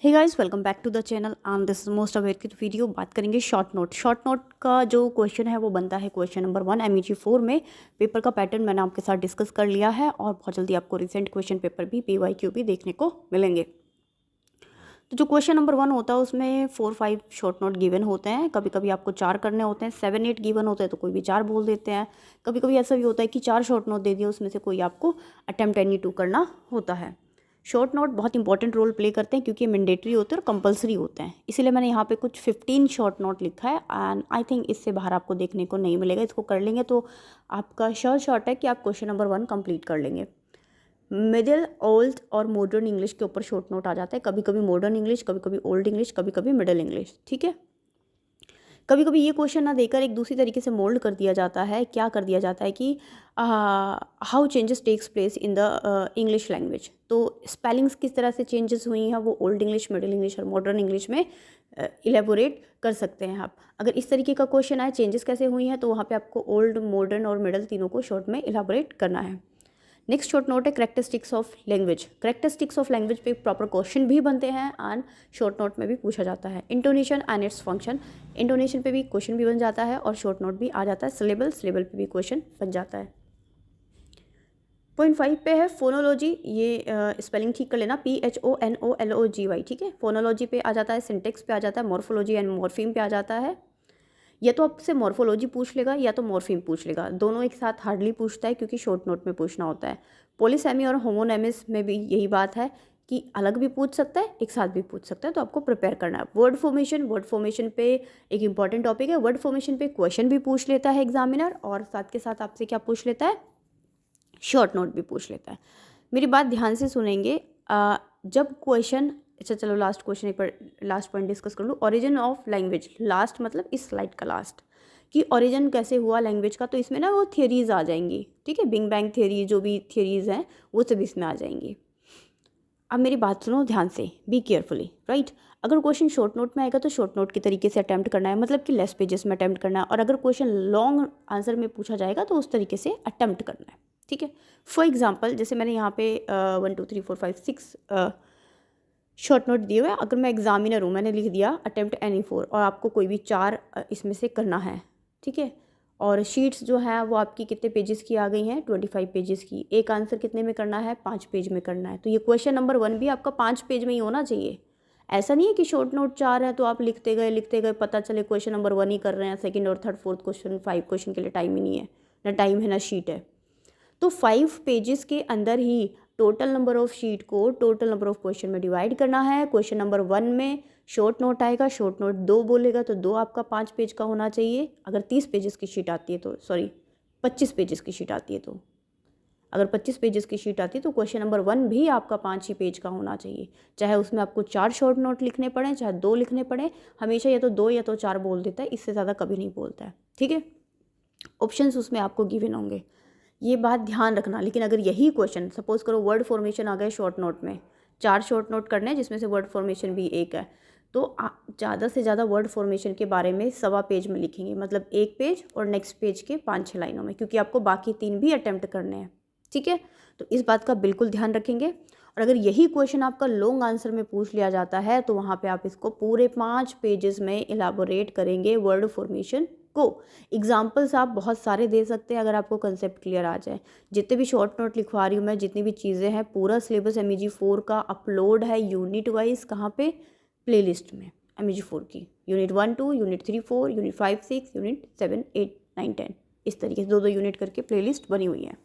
Hey guys, welcome back to the channel and this is most awaited video. बात करेंगे short note. Short note का जो question है वो बनता है क्वेश्चन नंबर 1 MEG 4 में। पेपर का पैटर्न मैंने आपके साथ डिस्कस कर लिया है और बहुत जल्दी आपको रिसेंट क्वेश्चन पेपर भी PYQ भी देखने को मिलेंगे। तो जो क्वेश्चन नंबर 1 होता है उसमें 4-5 शॉर्ट नोट गिवन होते हैं। कभी कभी आपको 4 करने होते हैं, 7-8 गिवन होते हैं तो कोई भी 4 बोल देते हैं। कभी कभी ऐसा भी होता है कि 4 शॉर्ट नोट दे दिए, उसमें से कोई आपको अटेम्प्ट एनी 2 करना होता है। शॉर्ट नोट बहुत इंपॉर्टेंट रोल प्ले करते हैं क्योंकि मैंडेटरी होते हैं और कंपलसरी होते हैं, इसीलिए मैंने यहाँ पे कुछ 15 शॉर्ट नोट लिखा है एंड आई थिंक इससे बाहर आपको देखने को नहीं मिलेगा। इसको कर लेंगे तो आपका शॉर्ट है कि आप क्वेश्चन नंबर 1 कंप्लीट कर लेंगे। मिडिल, ओल्ड और मॉडर्न इंग्लिश के ऊपर शॉर्ट नोट आ जाता है। कभी कभी मॉडर्न इंग्लिश, कभी कभी ओल्ड इंग्लिश, कभी कभी मिडिल इंग्लिश। ठीक है, कभी कभी ये क्वेश्चन ना देकर एक दूसरी तरीके से मोल्ड कर दिया जाता है। क्या कर दिया जाता है कि how changes takes place in the English language. तो स्पेलिंग्स किस तरह से चेंजेस हुई हैं वो ओल्ड इंग्लिश, मिडिल इंग्लिश और मॉडर्न इंग्लिश में इलेबोरेट कर सकते हैं आप। अगर इस तरीके का क्वेश्चन आए चेंजेस कैसे हुई हैं तो वहाँ पे आपको ओल्ड, मॉडर्न और मिडिल तीनों को शॉर्ट में इलेबोरेट करना है। नेक्स्ट शॉर्ट नोट है characteristics of language. Characteristics of language पे प्रॉपर क्वेश्चन भी बनते हैं एंड शॉर्ट नोट में भी पूछा जाता है। Intonation and its function, intonation पे भी क्वेश्चन भी बन जाता है और शॉर्ट नोट भी आ जाता है। सिलेबल पे भी क्वेश्चन बन जाता है। पॉइंट 5 पे है फोनोलॉजी। ये स्पेलिंग ठीक कर लेना, PHONOLOGY। ठीक है, फोनोलॉजी पे आ जाता है, सिंटेक्स पे आ जाता है, मॉर्फोलॉजी एंड मॉर्फीम पे आ जाता है। या तो आपसे मॉर्फोलॉजी पूछ लेगा या तो मॉर्फीम पूछ लेगा, दोनों एक साथ हार्डली पूछता है क्योंकि शॉर्ट नोट में पूछना होता है। पॉलीसेमी और होमोनेमिस में भी यही बात है कि अलग भी पूछ सकता है, एक साथ भी पूछ सकता है, तो आपको प्रिपेयर करना है। वर्ड फॉर्मेशन पे एक इंपॉर्टेंट टॉपिक है। वर्ड फॉर्मेशन पे क्वेश्चन भी पूछ लेता है एग्जामिनर और साथ के साथ आपसे क्या पूछ लेता है, शॉर्ट नोट भी पूछ लेता है। मेरी बात ध्यान से सुनेंगे। जब क्वेश्चन, अच्छा चलो लास्ट क्वेश्चन एक बार, लास्ट पॉइंट डिस्कस कर लूँ। ओरिजिन ऑफ लैंग्वेज, लास्ट मतलब इस स्लाइड का लास्ट, कि ओरिजिन कैसे हुआ लैंग्वेज का, तो इसमें ना वो थियरीज आ जाएंगी। ठीक है, बिग बैंग थियरी, जो भी थियरीज हैं वो सब इसमें आ जाएंगी। अब मेरी बात सुनो ध्यान से, बी केयरफुली, राइट। अगर क्वेश्चन शॉर्ट नोट में आएगा तो शॉर्ट नोट के तरीके से अटैम्प्ट करना है, मतलब कि लेस पेजेस में अटैम्प्ट करना है। और अगर क्वेश्चन लॉन्ग आंसर में पूछा जाएगा तो उस तरीके से अटैम्प्ट करना है। ठीक है, फॉर एग्जाम्पल जैसे मैंने यहाँ पे 1 2 3 4 5 6 शॉर्ट नोट दिए हुए हैं। अगर मैं एग्जामिनर हूँ, मैंने लिख दिया अटेम्प्ट एनी 4 और आपको कोई भी 4 इसमें से करना है। ठीक है, और शीट्स जो है वो आपकी कितने पेजेस की आ गई हैं, 25 पेजेस की। एक आंसर कितने में करना है, 5 पेज में करना है। तो ये क्वेश्चन नंबर 1 भी आपका 5 पेज में ही होना चाहिए। ऐसा नहीं है कि शॉर्ट नोट 4 है तो आप लिखते गए, पता चले क्वेश्चन नंबर 1 ही कर रहे हैं, सेकंड और थर्ड फोर्थ क्वेश्चन 5 क्वेश्चन के लिए टाइम ही नहीं है, ना टाइम है ना शीट है। तो 5 पेजेस के अंदर ही टोटल नंबर ऑफ शीट को टोटल नंबर ऑफ क्वेश्चन में डिवाइड करना है। क्वेश्चन नंबर 1 में शॉर्ट नोट आएगा, शॉर्ट नोट 2 बोलेगा तो 2 आपका 5 पेज का होना चाहिए। अगर 30 पेजेस की शीट आती है तो, सॉरी 25 पेजेस की शीट आती है तो, अगर 25 पेजेस की शीट आती है तो क्वेश्चन नंबर 1 भी आपका 5 ही पेज का होना चाहिए। चाहे उसमें आपको 4 शॉर्ट नोट लिखने पड़े, चाहे 2 लिखने पड़े, हमेशा या तो 2 या तो 4 बोल देता है, इससे ज़्यादा कभी नहीं बोलता है। ठीक है, ऑप्शंस उसमें आपको गिवन होंगे, ये बात ध्यान रखना। लेकिन अगर यही क्वेश्चन, सपोज करो वर्ड फॉर्मेशन आ गए शॉर्ट नोट में, 4 शॉर्ट नोट करने हैं जिसमें से वर्ड फॉर्मेशन भी एक है, तो आप ज़्यादा से ज़्यादा वर्ड फॉर्मेशन के बारे में 1.25 पेज में लिखेंगे, मतलब 1 पेज और नेक्स्ट पेज के 5-6 लाइनों में, क्योंकि आपको बाकी 3 भी अटैम्प्ट करने हैं। ठीक है, तो इस बात का बिल्कुल ध्यान रखेंगे। और अगर यही क्वेश्चन आपका लॉन्ग आंसर में पूछ लिया जाता है तो वहाँ पे आप इसको पूरे 5 पेजेस में इलाबोरेट करेंगे वर्ड फॉर्मेशन को। एग्जाम्पल्स आप बहुत सारे दे सकते हैं अगर आपको कंसेप्ट क्लियर आ जाए। जितने भी शॉर्ट नोट लिखवा रही हूँ मैं, जितनी भी चीज़ें हैं, पूरा सिलेबस MEG 4 का अपलोड है यूनिट वाइज। कहाँ पे, प्लेलिस्ट में MEG 4 की, यूनिट 1 2, यूनिट 3 4, यूनिट 5 6, यूनिट 7 8 9 10, इस तरीके से 2 यूनिट करके प्लेलिस्ट बनी हुई है।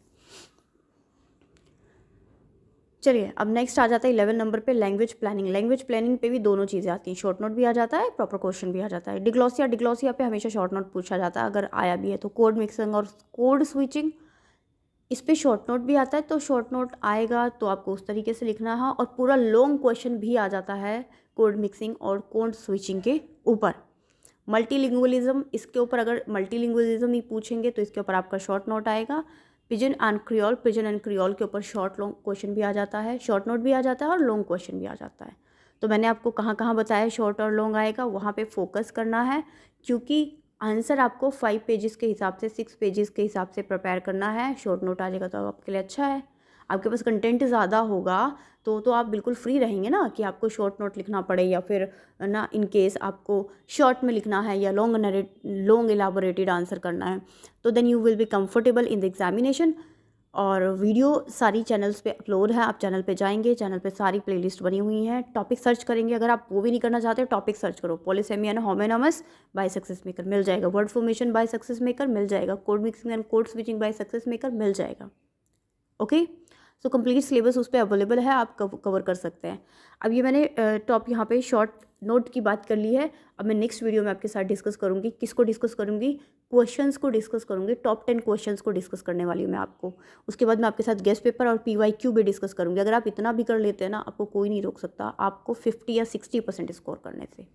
चलिए अब नेक्स्ट आ जाता है 11 नंबर पे लैंग्वेज प्लानिंग। लैंग्वेज प्लानिंग पे भी दोनों चीज़ें आती हैं, शॉर्ट नोट भी आ जाता है, प्रॉपर क्वेश्चन भी आ जाता है। डिग्लोसिया पे हमेशा शॉर्ट नोट पूछा जाता है, अगर आया भी है तो। कोड मिक्सिंग और कोड स्विचिंग, इस पर शॉर्ट नोट भी आता है, तो शॉर्ट नोट आएगा तो आपको उस तरीके से लिखना है। और पूरा लॉन्ग क्वेश्चन भी आ जाता है कोड मिक्सिंग और कोड स्विचिंग के ऊपर। मल्टीलिंगुअलिज्म, इसके ऊपर अगर मल्टीलिंगुअलिज्म ही पूछेंगे तो इसके ऊपर आपका शॉर्ट नोट आएगा। पिजन एंड क्रियोल के ऊपर शॉर्ट लॉन्ग क्वेश्चन भी आ जाता है, शॉर्ट नोट भी आ जाता है और लॉन्ग क्वेश्चन भी आ जाता है। तो मैंने आपको कहाँ कहाँ बताया शॉर्ट और लॉन्ग आएगा, वहाँ पे फोकस करना है, क्योंकि आंसर आपको 5 पेजेस के हिसाब से, 6 पेजेस के हिसाब से प्रिपेयर करना है। शॉर्ट नोट आ जाएगा तो आपके लिए अच्छा है। आपके पास कंटेंट ज़्यादा होगा तो आप बिल्कुल फ्री रहेंगे ना कि आपको शॉर्ट नोट लिखना पड़े, या फिर ना इन केस आपको शॉर्ट में लिखना है या लॉन्ग एलाबोरेटेड आंसर करना है, तो then you will be comfortable in the examination. और वीडियो सारी चैनल्स पे अपलोड है, आप चैनल पे जाएंगे, चैनल पे सारी प्लेलिस्ट बनी हुई हैं। टॉपिक सर्च करेंगे, अगर आप वो भी नहीं करना चाहते टॉपिक सर्च करो, polysemy and homonymous by success maker मिल जाएगा, word formation by success maker मिल जाएगा, code mixing and code switching by success maker मिल जाएगा। ओके, सो कंप्लीट सिलेबस उस पर अवेलेबल है, आप कवर कर सकते हैं। अब ये मैंने टॉप यहाँ पे शॉर्ट नोट की बात कर ली है। अब मैं नेक्स्ट वीडियो में आपके साथ डिस्कस करूँगी, किसको डिस्कस करूँगी, क्वेश्चंस को डिस्कस करूँगी, टॉप 10 क्वेश्चंस को डिस्कस करने वाली हूँ मैं आपको। उसके बाद मैं आपके साथ गेस्ट पेपर और PYQ भी डिस्कस करूँगी। अगर आप इतना भी कर लेते हैं ना, आपको कोई नहीं रोक सकता आपको 50 या 60% स्कोर करने से।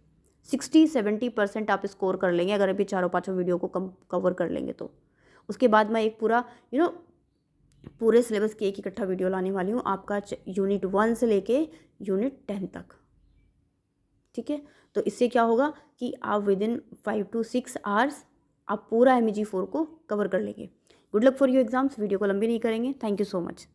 60-70% आप स्कोर कर लेंगे अगर अभी चारों पाँचों वीडियो को कवर कर लेंगे तो। उसके बाद मैं एक पूरा पूरे सिलेबस की एक इकट्ठा वीडियो लाने वाली हूँ आपका यूनिट 1 से लेके यूनिट 10 तक। ठीक है, तो इससे क्या होगा कि आप विदिन 5 to 6 आवर्स आप पूरा MEG 4 को कवर कर लेंगे। Good luck for your exams. Video को लंबी नहीं करेंगे। Thank you so much.